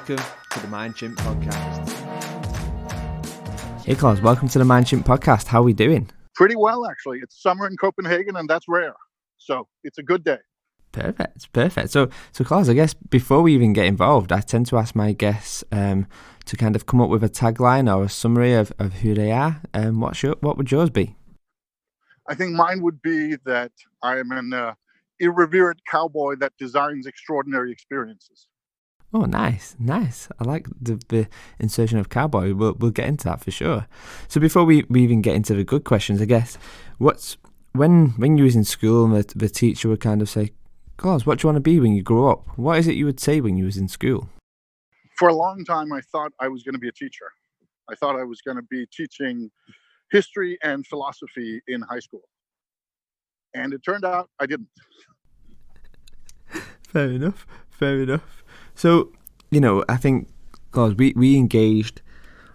Welcome to the Mind Chimp Podcast. Hey Claus, welcome to the Mind Chimp Podcast. How are we doing? Pretty well, actually. It's summer in Copenhagen, and that's rare. So it's a good day. Perfect. So Claus, I guess before we even get involved, I tend to ask my guests to kind of come up with a tagline or a summary of who they are. What would yours be? I think mine would be that I am an irreverent cowboy that designs extraordinary experiences. Oh, nice. I like the insertion of cowboy. We'll get into that for sure. So before we even get into the good questions, I guess, when you was in school and the teacher would kind of say, Claus, what do you want to be when you grow up? What is it you would say when you was in school? For a long time, I thought I was going to be a teacher. I thought I was going to be teaching history and philosophy in high school. And it turned out I didn't. Fair enough. So, I think, Claus, we engaged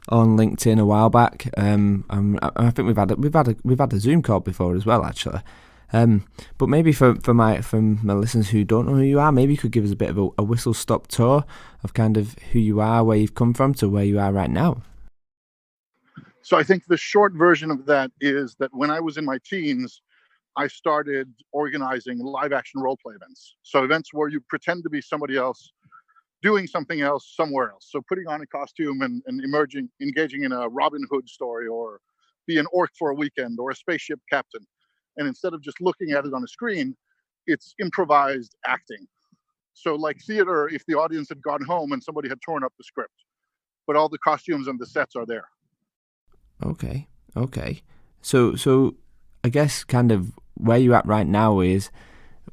on LinkedIn a while back. I think we've had a Zoom call before as well, actually. But maybe for my listeners who don't know who you are, maybe you could give us a bit of a whistle-stop tour of kind of who you are, where you've come from to where you are right now. So I think the short version of that is that when I was in my teens, I started organizing live-action role-play events. So events where you pretend to be somebody else, doing something else somewhere else. So putting on a costume and engaging in a Robin Hood story, or be an orc for a weekend, or a spaceship captain. And instead of just looking at it on a screen, it's improvised acting. So like theater, if the audience had gone home and somebody had torn up the script, but all the costumes and the sets are there. Okay. So I guess kind of where you're at right now is,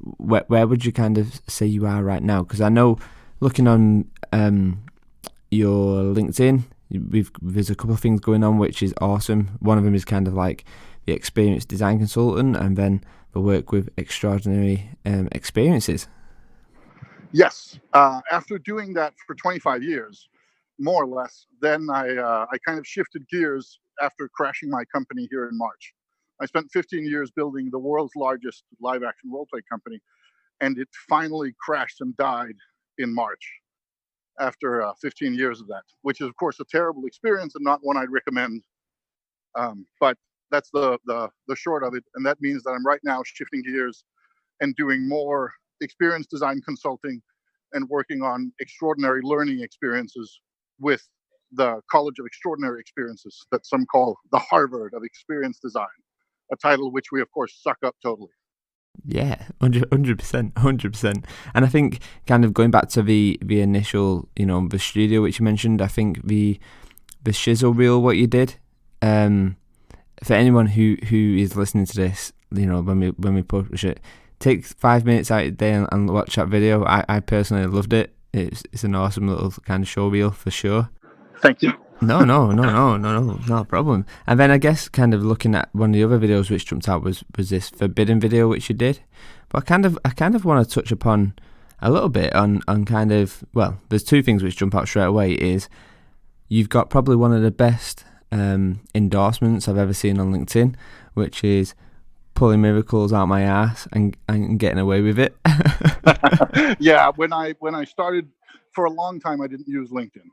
where would you kind of say you are right now? Because I know, looking on your LinkedIn, there's a couple of things going on which is awesome. One of them is kind of like the experienced design consultant, and then the work with extraordinary experiences. Yes. After doing that for 25 years, more or less, then I kind of shifted gears after crashing my company here in March. I spent 15 years building the world's largest live-action role-play company, and it finally crashed and died in March after 15 years of that, which is, of course, a terrible experience and not one I'd recommend. But that's the short of it. And that means that I'm right now shifting gears and doing more experience design consulting and working on extraordinary learning experiences with the College of Extraordinary Experiences that some call the Harvard of Experience Design, a title which we, of course, suck up totally. Yeah, 100%. And I think kind of going back to the initial, the studio which you mentioned, I think the shizzle reel, what you did, for anyone who is listening to this, when we publish it, take 5 minutes out of the day and watch that video. I personally loved it. It's an awesome little kind of show reel for sure. Thank you. No, not a problem. And then I guess kind of looking at one of the other videos which jumped out was this forbidden video which you did. But I kind of want to touch upon a little bit on kind of, well, there's two things which jump out straight away. Is you've got probably one of the best endorsements I've ever seen on LinkedIn, which is pulling miracles out my ass and getting away with it. Yeah, when I started, for a long time I didn't use LinkedIn.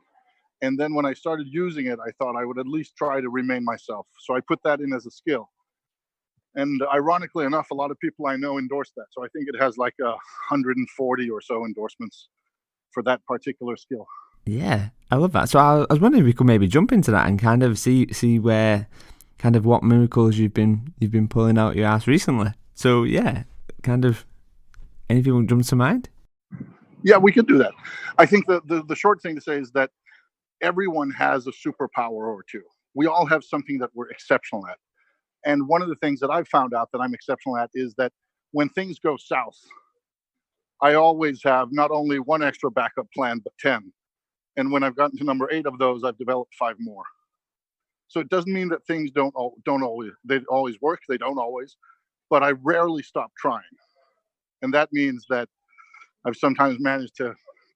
And then when I started using it, I thought I would at least try to remain myself. So I put that in as a skill. And ironically enough, a lot of people I know endorse that. So I think it has like 140 or so endorsements for that particular skill. Yeah, I love that. So I was wondering if we could maybe jump into that and kind of see where, kind of what miracles you've been pulling out your ass recently. So yeah, kind of anything jump to mind? Yeah, we could do that. I think the short thing to say is that everyone has a superpower or two. We all have something that we're exceptional at. And one of the things that I've found out that I'm exceptional at is that when things go south, I always have not only one extra backup plan, but 10. And when I've gotten to number 8 of those, I've developed 5 more. So it doesn't mean that things don't always work. They don't always, but I rarely stop trying. And that means that I've sometimes managed to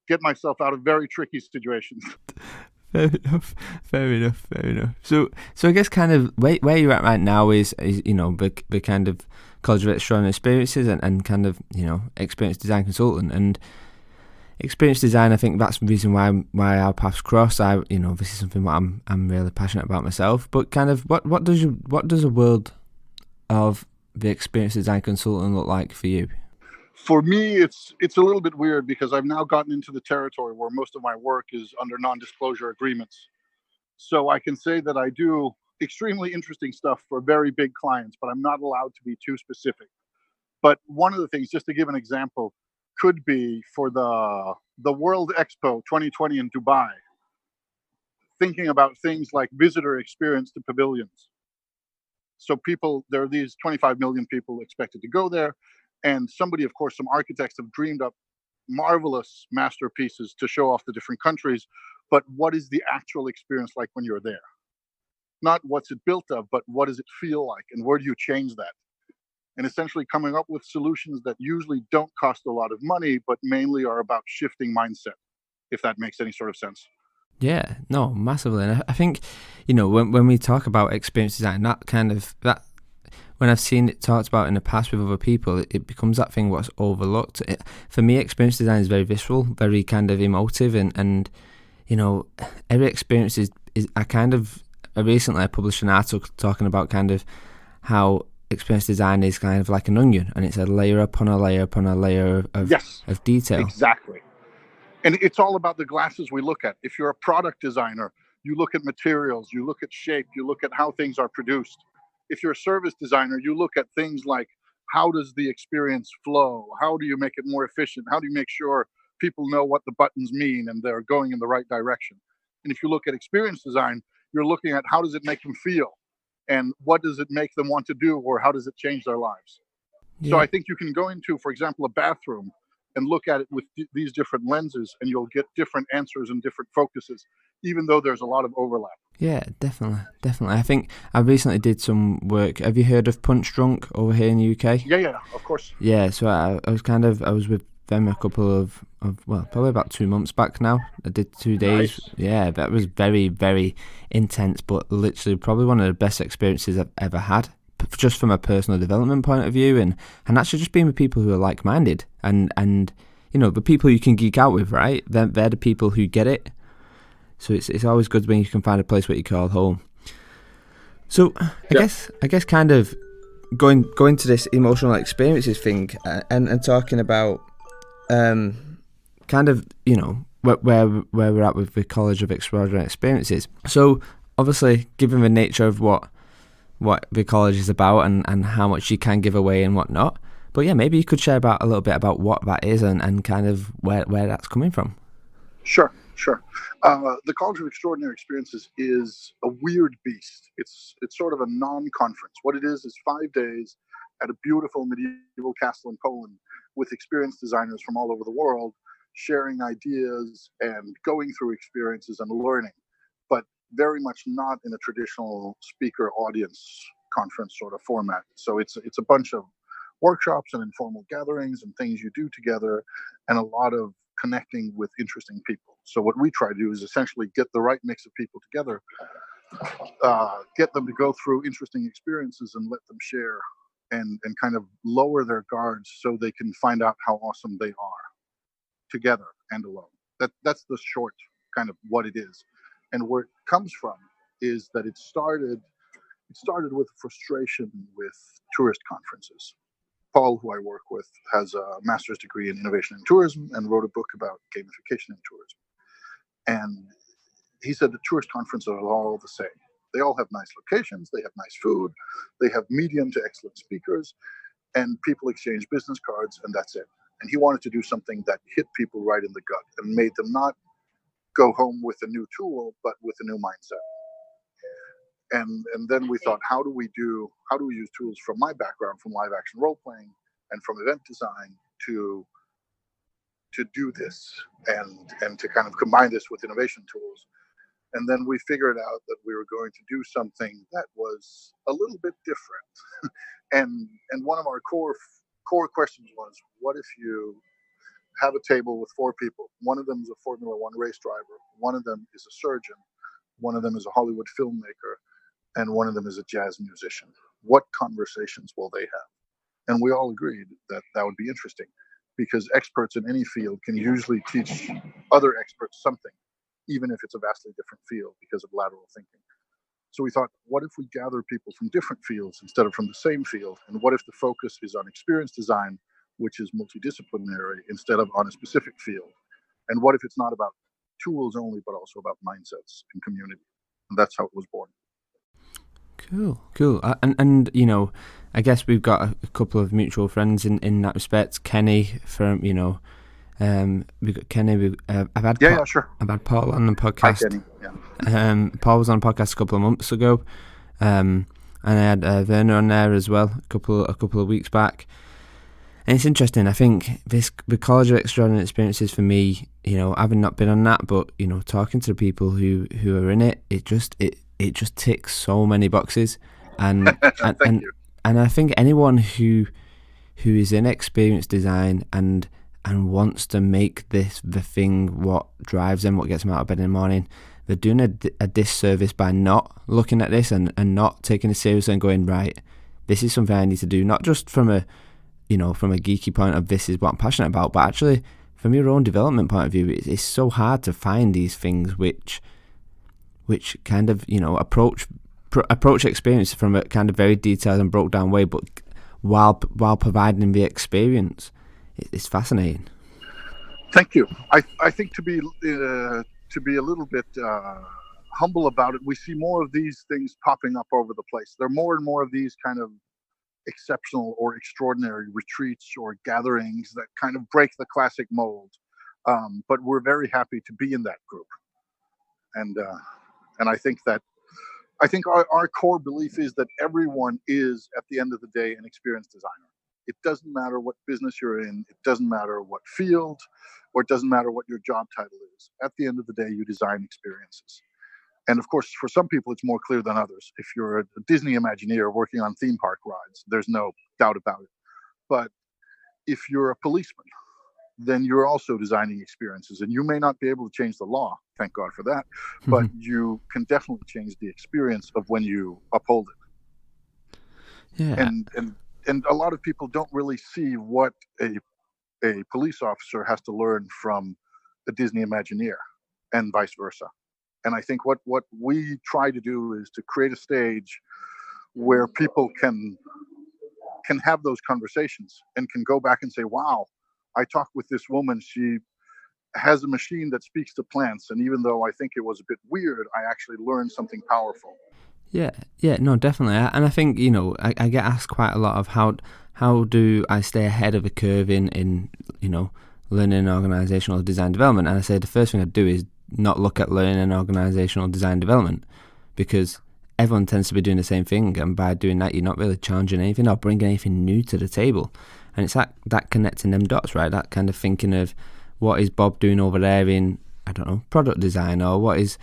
get myself out of very tricky situations. Fair enough. So I guess kind of where you're at right now is the kind of College of Extraordinary Experiences and kind of experience design consultant. And experience design, I think that's the reason why our paths cross. This is something that I'm really passionate about myself. But kind of, what does a world of the experience design consultant look like for you? For me, it's a little bit weird because I've now gotten into the territory where most of my work is under non-disclosure agreements. So I can say that I do extremely interesting stuff for very big clients, but I'm not allowed to be too specific. But one of the things, just to give an example, could be for the World Expo 2020 in Dubai, thinking about things like visitor experience to pavilions. So there are these 25 million people expected to go there. And somebody, of course, some architects have dreamed up marvelous masterpieces to show off the different countries. But what is the actual experience like when you're there? Not what's it built of, but what does it feel like? And where do you change that? And essentially coming up with solutions that usually don't cost a lot of money, but mainly are about shifting mindset, if that makes any sort of sense. Yeah, no, massively. And I think, when we talk about experience design, that when I've seen it talked about in the past with other people, it becomes that thing what's overlooked. For me, experience design is very visceral, very kind of emotive, and every experience is recently I published an article talking about kind of how experience design is kind of like an onion, and it's a layer upon a layer upon a layer of detail. Exactly. And it's all about the glasses we look at. If you're a product designer, you look at materials, you look at shape, you look at how things are produced. If you're a service designer, you look at things like, how does the experience flow? How do you make it more efficient? How do you make sure people know what the buttons mean and they're going in the right direction? And if you look at experience design, you're looking at how does it make them feel? And what does it make them want to do? Or how does it change their lives? Yeah. So I think you can go into, for example, a bathroom and look at it with these different lenses, and you'll get different answers and different focuses, even though there's a lot of overlap. Yeah, definitely. I think I recently did some work. Have you heard of Punch Drunk over here in the UK? Yeah, of course. Yeah, so I was with them a couple of probably about 2 months back now. I did 2 days. Nice. Yeah, that was very, very intense, but literally probably one of the best experiences I've ever had, just from a personal development point of view, and actually just being with people who are like-minded, and the people you can geek out with, right? They're the people who get it. So it's always good when you can find a place where you call home. So I guess kind of going to this emotional experiences thing, and talking about kind of where we're at with the College of Extraordinary Experiences. So obviously, given the nature of what the college is about and how much you can give away and whatnot, but yeah, maybe you could share a little bit about what that is and kind of where that's coming from. Sure. The College of Extraordinary Experiences is a weird beast. It's sort of a non-conference. What it is 5 days at a beautiful medieval castle in Poland with experienced designers from all over the world, sharing ideas and going through experiences and learning, but very much not in a traditional speaker audience conference sort of format. So it's a bunch of workshops and informal gatherings and things you do together, and a lot of connecting with interesting people. So what we try to do is essentially get the right mix of people together, get them to go through interesting experiences and let them share and kind of lower their guards so they can find out how awesome they are together and alone. That's the short kind of what it is. And where it comes from is that it started with frustration with tourist conferences. Paul, who I work with, has a master's degree in innovation in tourism and wrote a book about gamification in tourism. And he said that tourist conferences are all the same. They all have nice locations, they have nice food, they have medium to excellent speakers, and people exchange business cards, and that's it. And he wanted to do something that hit people right in the gut and made them not go home with a new tool, but with a new mindset. And then we thought, how do we use tools from my background, from live action role playing and from event design to do this and to kind of combine this with innovation tools. And then we figured out that we were going to do something that was a little bit different. and one of our core questions was, what if you have a table with 4 people? One of them is a Formula One race driver, one of them is a surgeon, one of them is a Hollywood filmmaker, and one of them is a jazz musician. What conversations will they have? And we all agreed that would be interesting. because experts in any field can usually teach other experts something, even if it's a vastly different field because of lateral thinking. So we thought, what if we gather people from different fields instead of from the same field? And what if the focus is on experience design, which is multidisciplinary, instead of on a specific field? And what if it's not about tools only, but also about mindsets and community? And that's how it was born. Cool. And you know, I guess we've got a couple of mutual friends in that respect. Kenny from, you know, we've got Kenny. I've had sure. I've had Paul on the podcast. Hi, Kenny. Yeah. Paul was on a podcast a couple of months ago, and I had Werner on there as well a couple of weeks back. And it's interesting. I think the College of Extraordinary Experiences for me, you know, having not been on that, but you know, talking to the people who are in it, it just ticks so many boxes, and and I think anyone who is in experience design and wants to make this the thing what drives them, what gets them out of bed in the morning, they're doing a disservice by not looking at this and not taking it seriously and going, right, this is something I need to do, not just from a geeky point of this is what I'm passionate about, but actually from your own development point of view. It's so hard to find these things which kind of, you know, approach experience from a kind of very detailed and broke down way, but while providing the experience. It's fascinating. Thank you. I think to be a little bit humble about it, we see more of these things popping up over the place. There are more and more of these kind of exceptional or extraordinary retreats or gatherings that kind of break the classic mold. But we're very happy to be in that group. And I think our core belief is that everyone is, at the end of the day, an experience designer. It doesn't matter what business you're in. It doesn't matter what field, or it doesn't matter what your job title is. At the end of the day, you design experiences. And of course, for some people, it's more clear than others. If you're a Disney Imagineer working on theme park rides, there's no doubt about it. But if you're a policeman, then you're also designing experiences. And you may not be able to change the law, thank God for that, but you can definitely change the experience of when you uphold it. Yeah. And a lot of people don't really see what a police officer has to learn from a Disney Imagineer and vice versa. And I think what we try to do is to create a stage where people can have those conversations and can go back and say, wow, I talked with this woman. She has a machine that speaks to plants. And even though I think it was a bit weird, I actually learned something powerful. Yeah, no, definitely. And I think, you know, I get asked quite a lot of how do I stay ahead of the curve in you know, learning and organizational design development. And I say the first thing I do is not look at learning and organizational design development, because everyone tends to be doing the same thing, and by doing that, you're not really challenging anything or bringing anything new to the table. And it's that connecting them dots, right? That kind of thinking of what is Bob doing over there in, I don't know, product design, or what is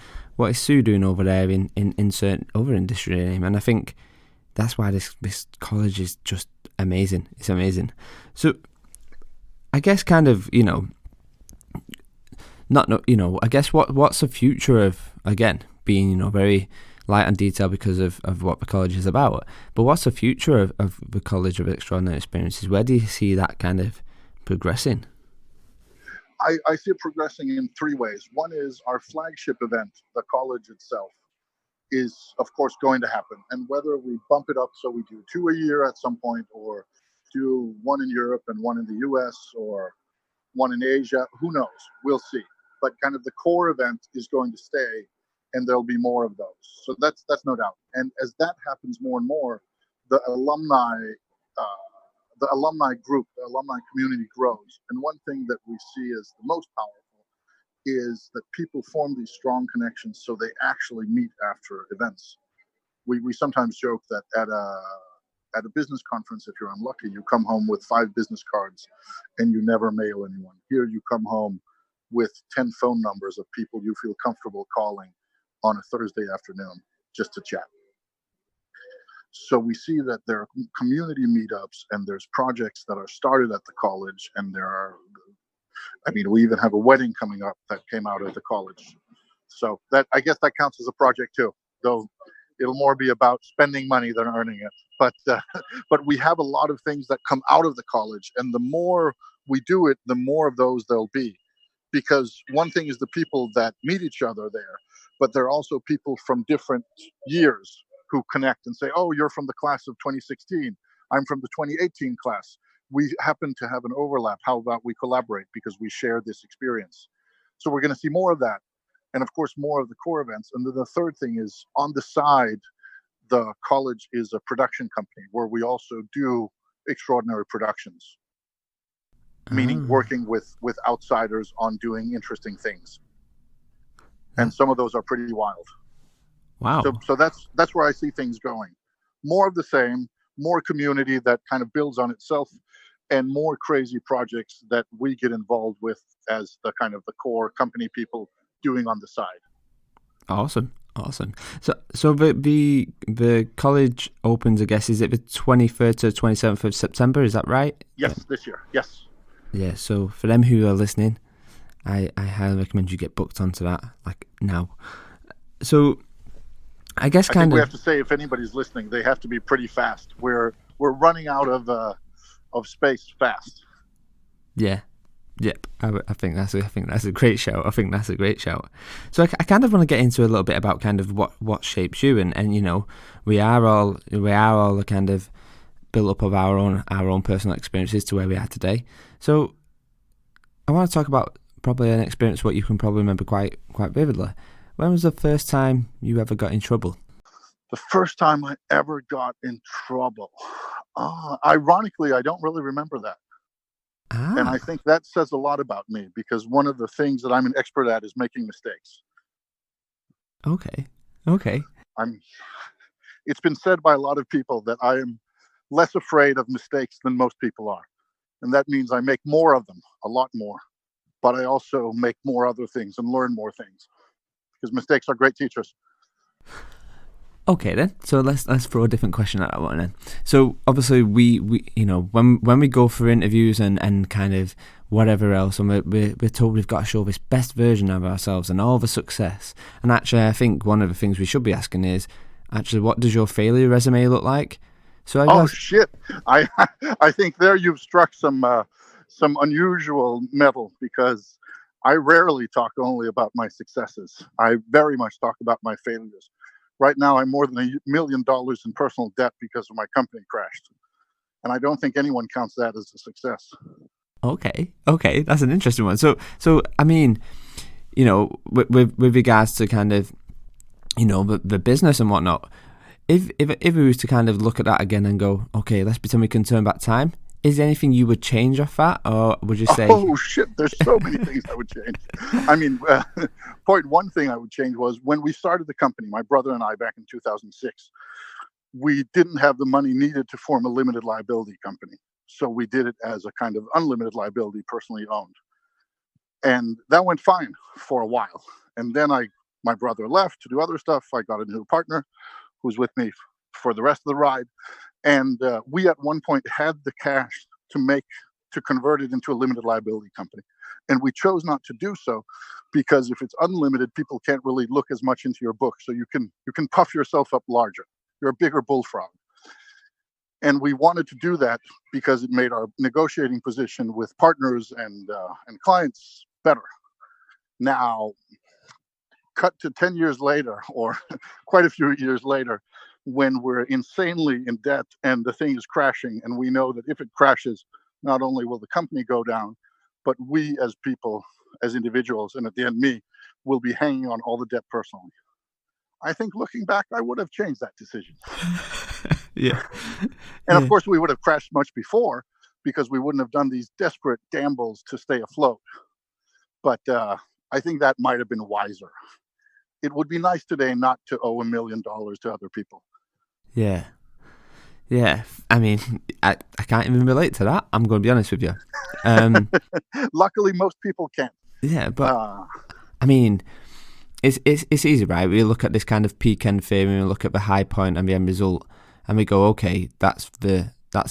Sue doing over there in certain other industry name. And I think that's why this college is just amazing. It's amazing. So I guess kind of, you know, I guess what's the future of, again, being, you know, very light and detailed because of what the college is about, but what's the future of the College of Extraordinary Experiences? Where do you see that kind of progressing? I see it progressing in three ways. One is our flagship event, the college itself, is of course going to happen. And whether we bump it up so we do 2 a year at some point, or do 1 in Europe and 1 in the US, or 1 in Asia, who knows? We'll see. But kind of the core event is going to stay, and there'll be more of those. So that's no doubt. And as that happens more and more, the alumni group, the alumni community grows. And one thing that we see as the most powerful is that people form these strong connections, so they actually meet after events. We sometimes joke that at a business conference, if you're unlucky, you come home with 5 business cards and you never mail anyone. Here you come home with 10 phone numbers of people you feel comfortable calling on a Thursday afternoon just to chat. So we see that there are community meetups, and there's projects that are started at the college, and we even have a wedding coming up that came out of the college. So that, I guess that counts as a project too, though it'll more be about spending money than earning it. But we have a lot of things that come out of the college, and the more we do it, the more of those there'll be. Because one thing is the people that meet each other there, but there are also people from different years who connect and say, oh, you're from the class of 2016. I'm from the 2018 class. We happen to have an overlap. How about we collaborate because we share this experience? So we're going to see more of that. And of course, more of the core events. And then the third thing is on the side, the college is a production company where we also do extraordinary productions, meaning working with outsiders on doing interesting things. And some of those are pretty wild. Wow. So that's where I see things going. More of the same, more community that kind of builds on itself, and more crazy projects that we get involved with as the kind of the core company people doing on the side. Awesome. So the college opens, I guess, is it the 23rd to 27th of September? Is that right? Yes, this year. Yes. Yeah. So for them who are listening, I highly recommend you get booked onto that, like, now. So I guess I think we have to say, if anybody's listening, they have to be pretty fast. We're running out of space fast. Yeah. Yep. I think that's a great shout. So I kind of want to get into a little bit about kind of what shapes you, and you know, we are all kind of built up of our own personal experiences to where we are today. So I want to talk about probably an experience what you can probably remember quite vividly. When was the first time you ever got in trouble? The first time I ever got in trouble. Ironically, I don't really remember that. And I think that says a lot about me, because one of the things that I'm an expert at is making mistakes. Okay. It's been said by a lot of people that I am less afraid of mistakes than most people are. And that means I make more of them, a lot more. But I also make more other things and learn more things, because mistakes are great teachers. Okay then, so let's throw a different question at that one then. So obviously we you know, when we go for interviews and kind of whatever else, and we're told we've got to show this best version of ourselves and all the success. And actually, I think one of the things we should be asking is, actually, what does your failure resume look like? So shit! I think there you've struck some unusual metal, because I rarely talk only about my successes. I very much talk about my failures. Right now, I'm more than $1 million in personal debt because of my company crashed. And I don't think anyone counts that as a success. Okay, that's an interesting one. So I mean, you know, with regards to kind of, you know, the business and whatnot, if we was to kind of look at that again and go, okay, let's pretend we can turn back time, is there anything you would change off that, or would you say... Oh, shit, there's so many things I would change. I mean, one thing I would change was when we started the company, my brother and I, back in 2006, we didn't have the money needed to form a limited liability company. So we did it as a kind of unlimited liability, personally owned. And that went fine for a while. And then my brother left to do other stuff. I got a new partner who's with me for the rest of the ride. And we at one point had the cash to convert it into a limited liability company. And we chose not to do so, because if it's unlimited, people can't really look as much into your book. So you can puff yourself up larger. You're a bigger bullfrog. And we wanted to do that because it made our negotiating position with partners and clients better. Now, cut to 10 years later, or quite a few years later, when we're insanely in debt and the thing is crashing, and we know that if it crashes, not only will the company go down, but we as people, as individuals, and at the end me, will be hanging on all the debt personally. I think looking back, I would have changed that decision. Yeah. And of course, we would have crashed much before, because we wouldn't have done these desperate gambles to stay afloat. But I think that might have been wiser. It would be nice today not to owe $1 million to other people. Yeah. I mean, I can't even relate to that. I'm going to be honest with you. Luckily, most people can't. Yeah, but I mean, it's easy, right? We look at this kind of peak end theory, and we look at the high point and the end result, and we go, okay, that's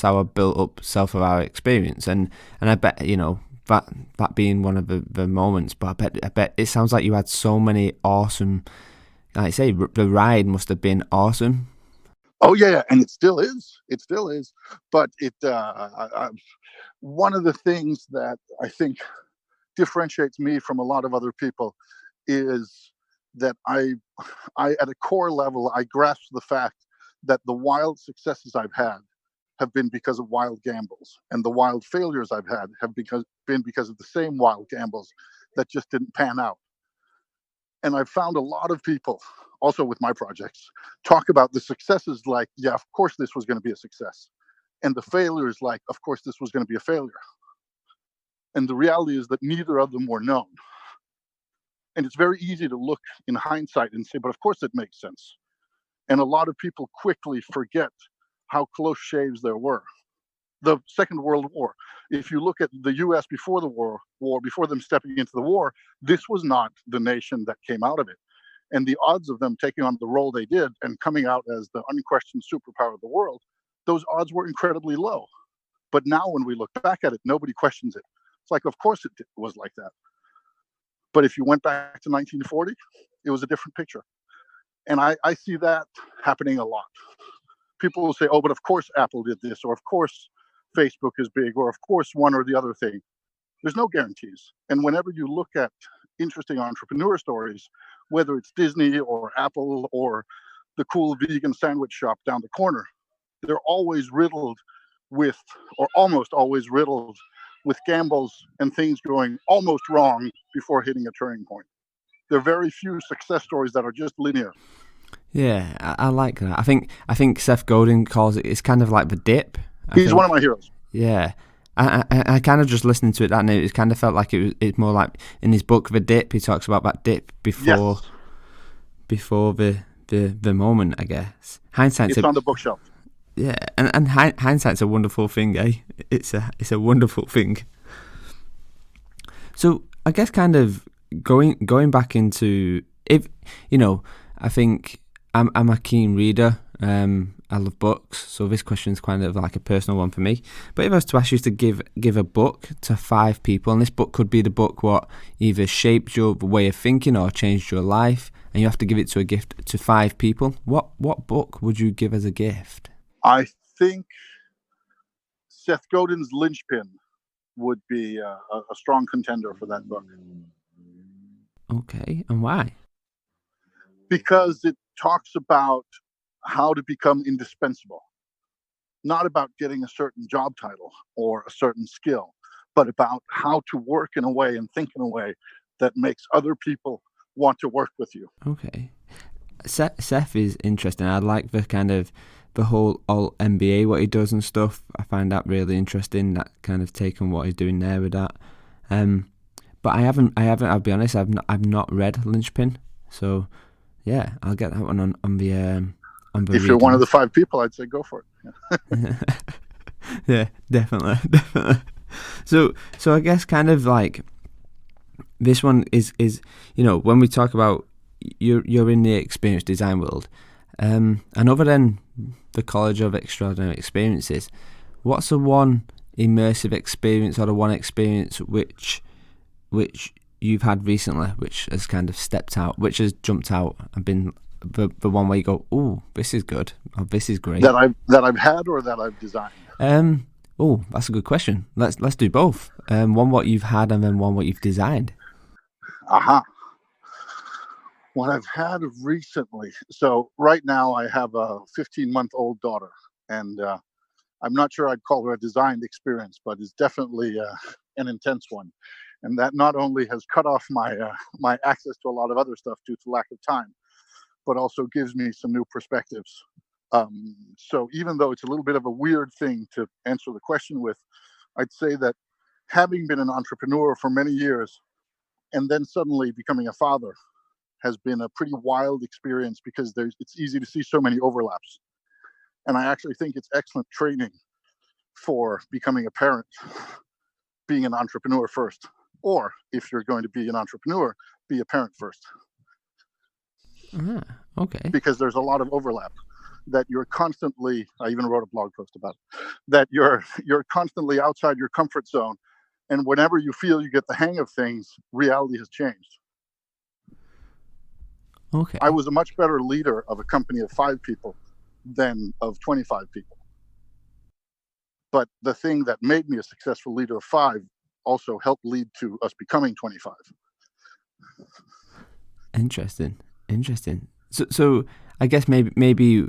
our built up self of our experience, and I bet, you know, that being one of the moments. But I bet it sounds like you had so many awesome, like I say, the ride must have been awesome. Oh yeah, and it still is. It still is. But one of the things that I think differentiates me from a lot of other people is that I at a core level, I grasp the fact that the wild successes I've had have been because of wild gambles, and the wild failures I've had have been because of the same wild gambles that just didn't pan out. And I've found a lot of people, also with my projects, talk about the successes like, yeah, of course this was going to be a success, and the failures like, of course this was going to be a failure. And the reality is that neither of them were known. And it's very easy to look in hindsight and say, but of course it makes sense. And a lot of people quickly forget how close shaves there were. The Second World War, if you look at the US before the war, before them stepping into the war, this was not the nation that came out of it. And the odds of them taking on the role they did and coming out as the unquestioned superpower of the world, those odds were incredibly low. But now when we look back at it, nobody questions it. It's like, of course it was like that. But if you went back to 1940, it was a different picture. And I see that happening a lot. People will say, oh, but of course Apple did this, or of course Facebook is big, or of course one or the other thing. There's no guarantees. And whenever you look at interesting entrepreneur stories, whether it's Disney or Apple or the cool vegan sandwich shop down the corner, they're always riddled with, or almost always riddled with gambles and things going almost wrong before hitting a turning point. There are very few success stories that are just linear. Yeah, I like that. I think Seth Godin calls it. It's kind of like the dip. He's one of my heroes. Yeah, I kind of just listening to it that night. It kind of felt like it's more like in his book The Dip. He talks about that dip before the moment. I guess hindsight's on the bookshelf. Yeah, and hindsight's a wonderful thing, eh? It's a wonderful thing. So I guess kind of going back into, if you know, I think I'm a keen reader. I love books, so this question is kind of like a personal one for me. But if I was to ask you to give a book to 5 people, and this book could be the book what either shaped your way of thinking or changed your life, and you have to give it to a gift to 5 people, what book would you give as a gift? I think Seth Godin's Linchpin would be a strong contender for that book. Okay, and why? Because it talks about how to become indispensable. Not about getting a certain job title or a certain skill, but about how to work in a way and think in a way that makes other people want to work with you. Okay. Seth is interesting. I like the kind of the whole alt MBA, what he does and stuff. I find that really interesting, that kind of take on what he's doing there with that. But I haven't, I'll be honest, I've not read Linchpin. So yeah, I'll get that one on the if you're one of the 5 people, I'd say go for it. Yeah, definitely. So I guess kind of like this one is when we talk about you're in the experience design world, and other than the College of Extraordinary Experiences, what's the one immersive experience or the one experience which you've had recently which has kind of stepped out, which has jumped out and been the one where you go, oh, this is good, or this is great? That I've had or that I've designed? Oh, that's a good question. Let's do both. One what you've had and then one what you've designed. Aha. What I've had recently. So right now I have a 15-month-old daughter, and I'm not sure I'd call her a designed experience, but it's definitely an intense one. And that not only has cut off my my access to a lot of other stuff due to lack of time, but also gives me some new perspectives. So even though it's a little bit of a weird thing to answer the question with, I'd say that having been an entrepreneur for many years and then suddenly becoming a father has been a pretty wild experience, because it's easy to see so many overlaps. And I actually think it's excellent training for becoming a parent, being an entrepreneur first. Or if you're going to be an entrepreneur, be a parent first. Okay. Because there's a lot of overlap that you're constantly, I even wrote a blog post about it, that you're constantly outside your comfort zone. And whenever you feel you get the hang of things, reality has changed. Okay. I was a much better leader of a company of 5 people than of 25 people. But the thing that made me a successful leader of 5 also helped lead to us becoming 25. Interesting. So I guess maybe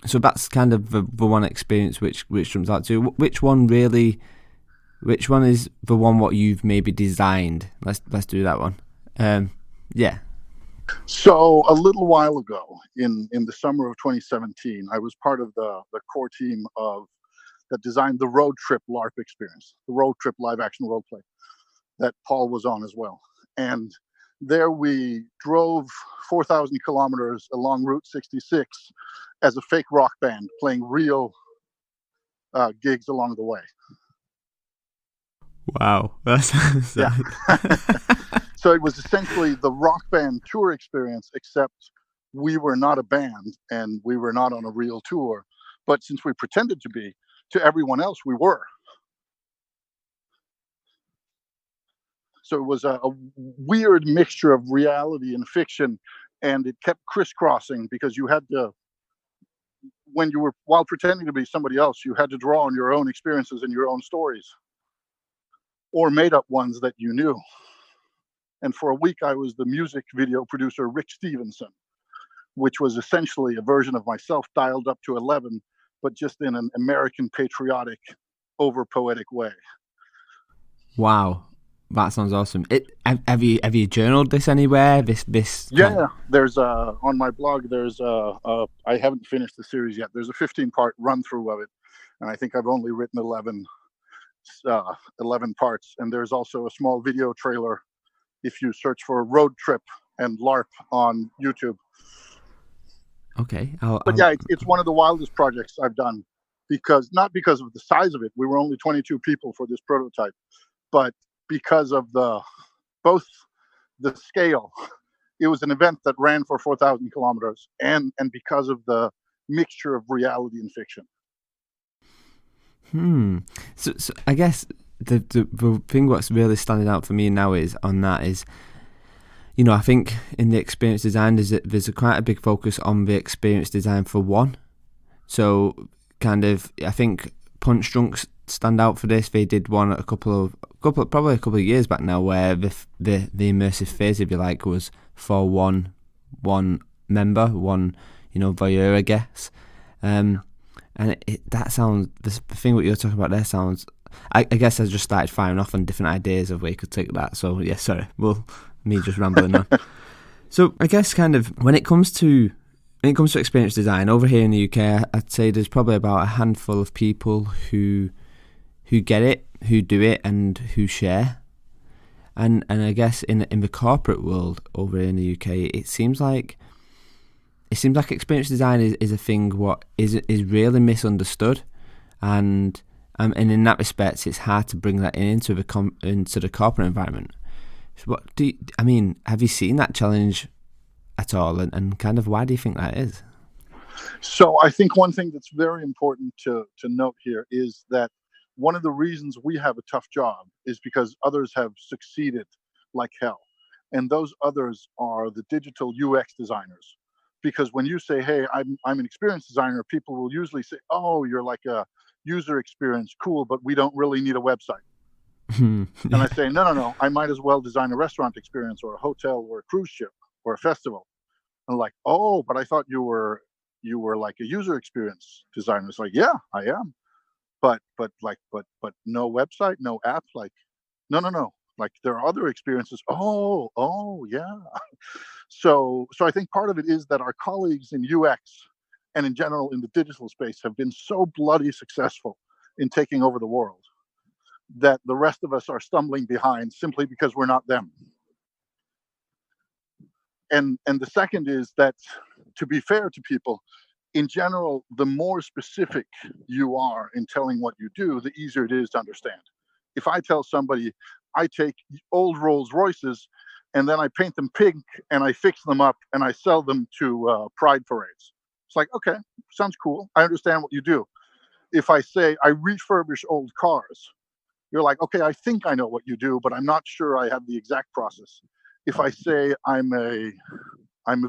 so that's kind of the one experience which jumps out to. Which one is the one what you've maybe designed? Let's do that one. Yeah. So a little while ago, in the summer of 2017, I was part of the core team that designed the road trip LARP experience, the road trip live action role play that Paul was on as well. And there we drove 4,000 kilometers along Route 66 as a fake rock band playing real gigs along the way. Wow. That's yeah. So it was essentially the rock band tour experience, except we were not a band and we were not on a real tour. But since we pretended to be, to everyone else, we were. So it was a weird mixture of reality and fiction, and it kept crisscrossing because you had to, while pretending to be somebody else, you had to draw on your own experiences and your own stories, or made up ones that you knew. And for a week, I was the music video producer, Rick Stevenson, which was essentially a version of myself dialed up to 11, but just in an American patriotic, over poetic way. Wow. That sounds awesome. Have you journaled this anywhere? This yeah. There's on my blog. There's I haven't finished the series yet. There's a 15-part run through of it, and I think I've only written 11 parts. And there's also a small video trailer if you search for road trip and LARP on YouTube. Okay, it's one of the wildest projects I've done, not because of the size of it. We were only 22 people for this prototype, but because of both the scale. It was an event that ran for 4,000 kilometers, and because of the mixture of reality and fiction. So I guess the thing what's really standing out for me now is, you know, I think in the experience design there's quite a big focus on the experience design for one. So kind of, I think Punch Drunks stand out for this. They did one probably a couple of years back now, where the immersive phase, if you like, was for one member, one, you know, voyeur, I guess. And that sounds, the thing what you're talking about there sounds, I guess I just started firing off on different ideas of where you could take that. So yeah, sorry, me just rambling on. So I guess kind of when it comes to experience design over here in the UK, I'd say there's probably about a handful of people who get it, who do it, and who share. And I guess in the corporate world over here in the UK, it seems like experience design is a thing what is really misunderstood, and in that respect, it's hard to bring that into the corporate environment. So have you seen that challenge at all, and kind of why do you think that is? So I think one thing that's very important to note here is that one of the reasons we have a tough job is because others have succeeded like hell. And those others are the digital UX designers. Because when you say, hey, I'm an experience designer, people will usually say, oh, you're like a user experience, cool, but we don't really need a website. And I say, no, I might as well design a restaurant experience or a hotel or a cruise ship or a festival. And like, oh, but I thought you were like a user experience designer. It's like, yeah, I am. But no website, no app, like, no. Like there are other experiences. Oh, yeah. So I think part of it is that our colleagues in UX and in general in the digital space have been so bloody successful in taking over the world that the rest of us are stumbling behind simply because we're not them. And the second is that, to be fair to people, in general, the more specific you are in telling what you do, the easier it is to understand. If I tell somebody I take old Rolls Royces and then I paint them pink and I fix them up and I sell them to pride parades, it's like, okay, sounds cool. I understand what you do. If I say I refurbish old cars, you're like, okay, I think I know what you do, but I'm not sure I have the exact process. If I say I'm a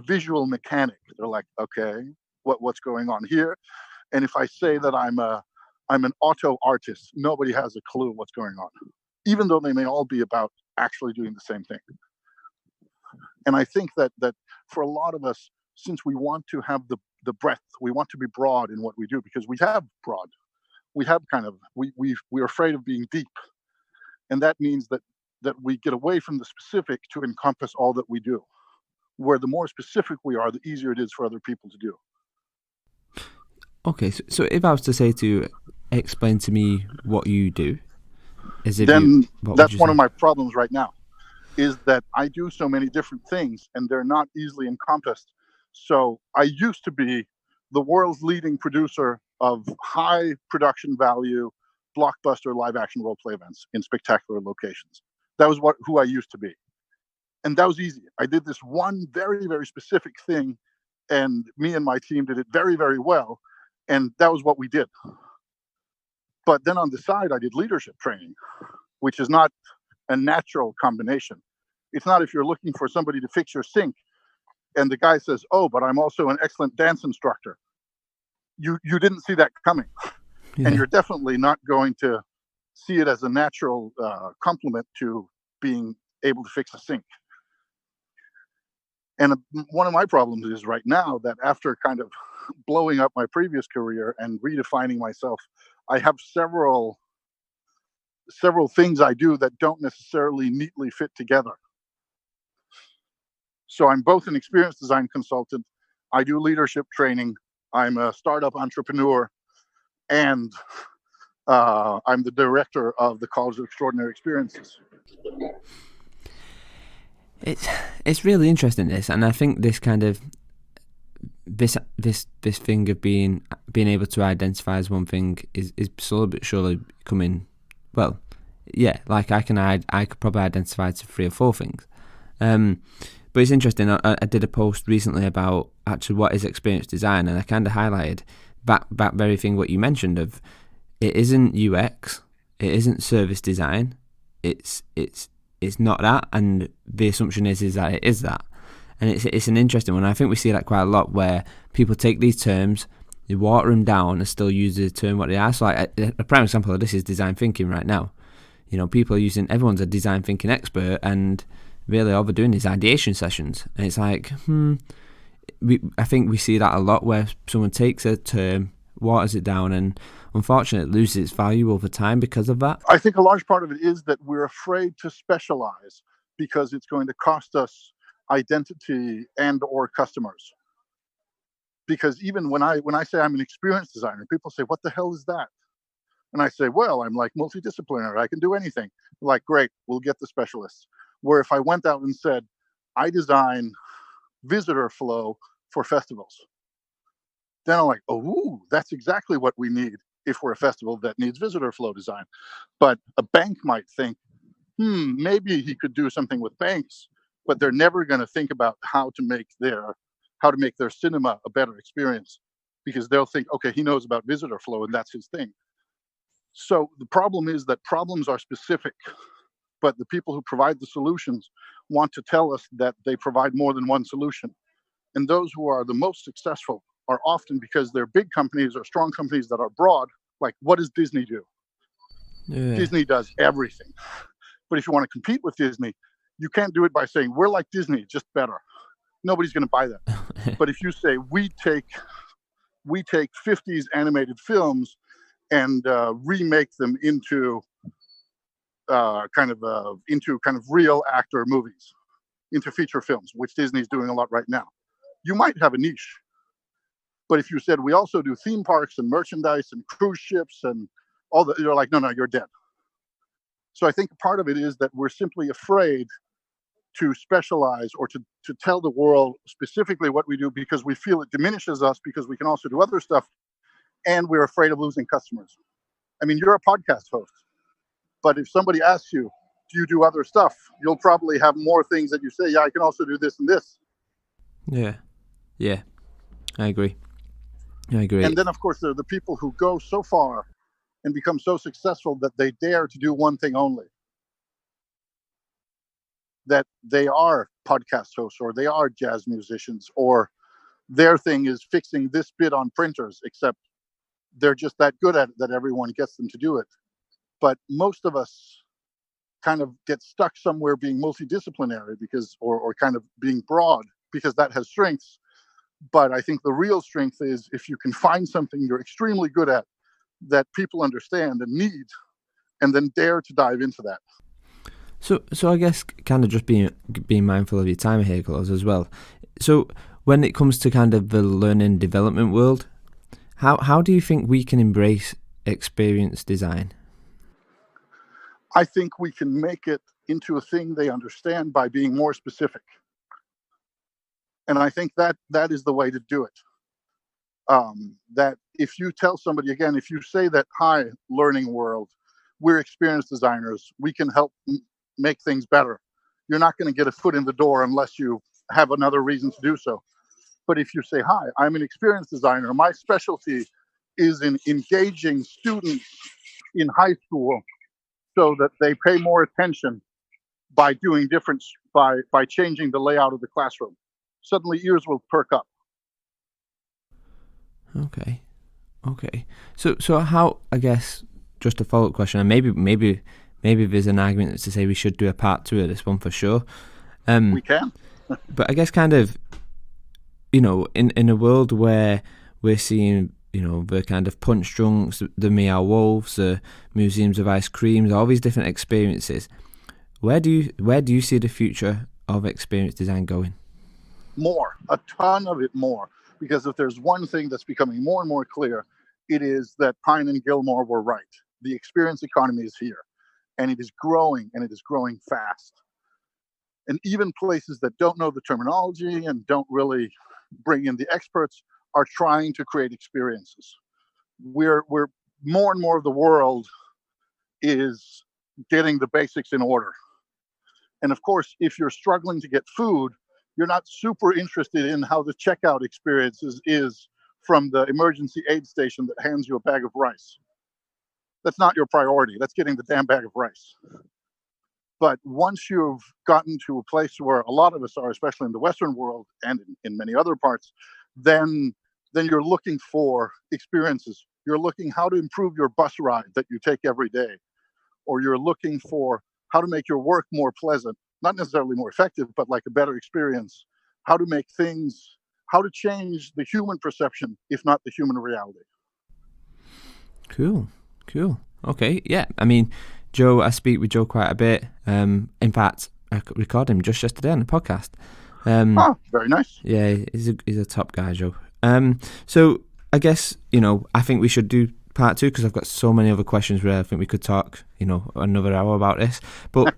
visual mechanic, they're like, okay, what's going on here. And if I say that I'm an auto artist, nobody has a clue what's going on, even though they may all be about actually doing the same thing. And I think that for a lot of us, since we want to have the breadth, we want to be broad in what we do, because we have broad, we have we're afraid of being deep, and that means that we get away from the specific to encompass all that we do. Where the more specific we are, the easier it is for other people to do. Okay, so if I was to say to you, explain to me what you do, that's one of my problems right now, is that I do so many different things and they're not easily encompassed. So I used to be the world's leading producer of high production value, blockbuster live action role play events in spectacular locations. That was who I used to be. And that was easy. I did this one very, very specific thing, and me and my team did it very, very well. And that was what we did. But then on the side, I did leadership training, which is not a natural combination. It's not if you're looking for somebody to fix your sink and the guy says, "Oh, but I'm also an excellent dance instructor." You didn't see that coming. Yeah. And you're definitely not going to see it as a natural complement to being able to fix a sink. And one of my problems is right now that after kind of blowing up my previous career and redefining myself, I have several things I do that don't necessarily neatly fit together. So I'm both an experience design consultant, I do leadership training, I'm a startup entrepreneur, and I'm the director of the College of Extraordinary Experiences. It's really interesting, this, and I think this kind of this thing of being able to identify as one thing is slowly but surely coming. Well, yeah, like I could probably identify to 3 or 4 things. But it's interesting. I did a post recently about actually what is experience design, and I kind of highlighted that very thing what you mentioned of it isn't UX, it isn't service design, it's not that, and the assumption is that it is that, and it's an interesting one. I think we see that quite a lot where people take these terms, they water them down, and still use the term what they are. So like a prime example of this is design thinking right now. You know, people are everyone's a design thinking expert, and really all they're doing is ideation sessions, and it's like I think we see that a lot where someone takes a term, waters it down, and unfortunately it loses its value over time because of that. I think a large part of it is that we're afraid to specialize because it's going to cost us identity and or customers. Because even when I say I'm an experience designer, people say, "What the hell is that?" And I say, "Well, I'm like multidisciplinary. I can do anything." Like, great, we'll get the specialists. Where if I went out and said, "I design visitor flow for festivals," then I'm like, "Oh, that's exactly what we need if we're a festival that needs visitor flow design." But a bank might think, maybe he could do something with banks, but they're never going to think about how to make their cinema a better experience, because they'll think, okay, he knows about visitor flow and that's his thing. So the problem is that problems are specific, but the people who provide the solutions want to tell us that they provide more than one solution. And those who are the most successful are often because they're big companies or strong companies that are broad. Like, what does Disney do? Yeah. Disney does everything. But if you want to compete with Disney, you can't do it by saying, "We're like Disney, just better." Nobody's going to buy that. But if you say, we take 50s animated films and remake them into kind of real actor movies, into feature films, which Disney's doing a lot right now, you might have a niche. But if you said, we also do theme parks and merchandise and cruise ships and all that, you're like, no, you're dead. So I think part of it is that we're simply afraid to specialize or to tell the world specifically what we do, because we feel it diminishes us because we can also do other stuff, and we're afraid of losing customers. I mean, you're a podcast host, but if somebody asks you, do you do other stuff, you'll probably have more things that you say, yeah, I can also do this and this. Yeah, I agree. And then, of course, there are the people who go so far and become so successful that they dare to do one thing only. That they are podcast hosts, or they are jazz musicians, or their thing is fixing this bit on printers, except they're just that good at it that everyone gets them to do it. But most of us kind of get stuck somewhere being multidisciplinary or kind of being broad, because that has strengths. But I think the real strength is if you can find something you're extremely good at that people understand and need, and then dare to dive into that. So I guess kind of just being mindful of your time here, Claus, as well. So when it comes to kind of the learning development world, how do you think we can embrace experience design? I think we can make it into a thing they understand by being more specific. And I think that is the way to do it. That if you tell somebody, again, if you say that, hi, learning world, we're experience designers, we can help make things better, you're not going to get a foot in the door unless you have another reason to do so. But if you say, hi, I'm an experience designer, my specialty is in engaging students in high school so that they pay more attention by doing by changing the layout of the classroom, suddenly ears will perk up. Okay. So how, I guess, just a follow-up question, and maybe there's an argument to say we should do a part 2 of this one for sure. We can. But I guess kind of, in a world where we're seeing, the kind of punch drunks, the Meow Wolves, the museums of ice creams, all these different experiences, where do you see the future of experience design going? More, a ton of it more. Because if there's one thing that's becoming more and more clear, it is that Pine and Gilmore were right. The experience economy is here, and it is growing, and it is growing fast. And even places that don't know the terminology and don't really bring in the experts are trying to create experiences. We're more and more of the world is getting the basics in order. And of course, if you're struggling to get food, you're not super interested in how the checkout experience is from the emergency aid station that hands you a bag of rice. That's not your priority. That's getting the damn bag of rice. But once you've gotten to a place where a lot of us are, especially in the Western world and in many other parts, then you're looking for experiences. You're looking how to improve your bus ride that you take every day. Or you're looking for how to make your work more pleasant. Not necessarily more effective, but like a better experience. How to make things, how to change the human perception, if not the human reality. Cool. Okay, yeah. I mean, Joe, I speak with Joe quite a bit. In fact, I recorded him just yesterday on the podcast. Very nice. Yeah, he's a top guy, Joe. So I guess, I think we should do part 2 because I've got so many other questions where I think we could talk, another hour about this. But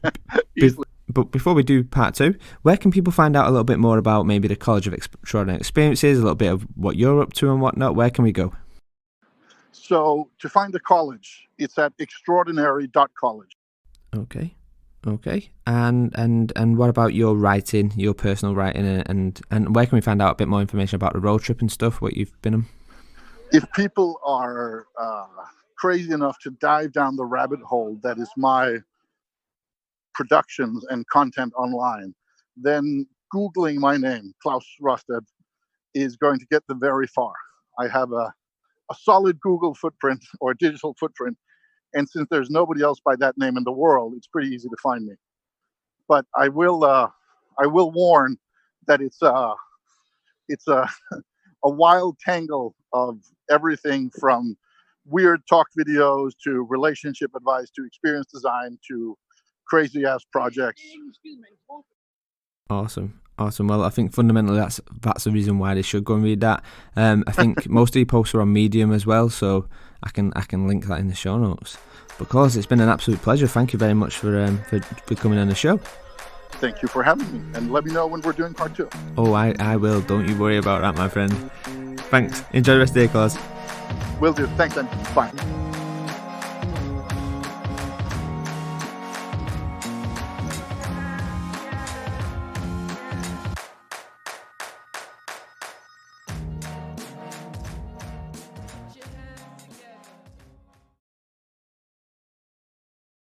But before we do part 2, where can people find out a little bit more about maybe the College of Extraordinary Experiences, a little bit of what you're up to and whatnot? Where can we go? So to find the college, it's at extraordinary.college. Okay. And what about your writing, your personal writing, and where can we find out a bit more information about the road trip and stuff, what you've been on? If people are crazy enough to dive down the rabbit hole that is my productions and content online, then Googling my name, Claus Raasted, is going to get them very far. I have a solid Google footprint or digital footprint, and since there's nobody else by that name in the world, it's pretty easy to find me. But I will warn that it's a wild tangle of everything from weird talk videos to relationship advice to experience design to crazy ass projects. Awesome. Well, I think fundamentally that's the reason why they should go and read that. I think most of your posts are on Medium as well, so I can link that in the show notes. But Claus, it's been an absolute pleasure. Thank you very much for coming on the show. Thank you for having me, and let me know when we're doing part 2. Oh, I will. Don't you worry about that, my friend. Thanks. Enjoy the rest of the day, Claus. Will do. Thanks, then. Bye.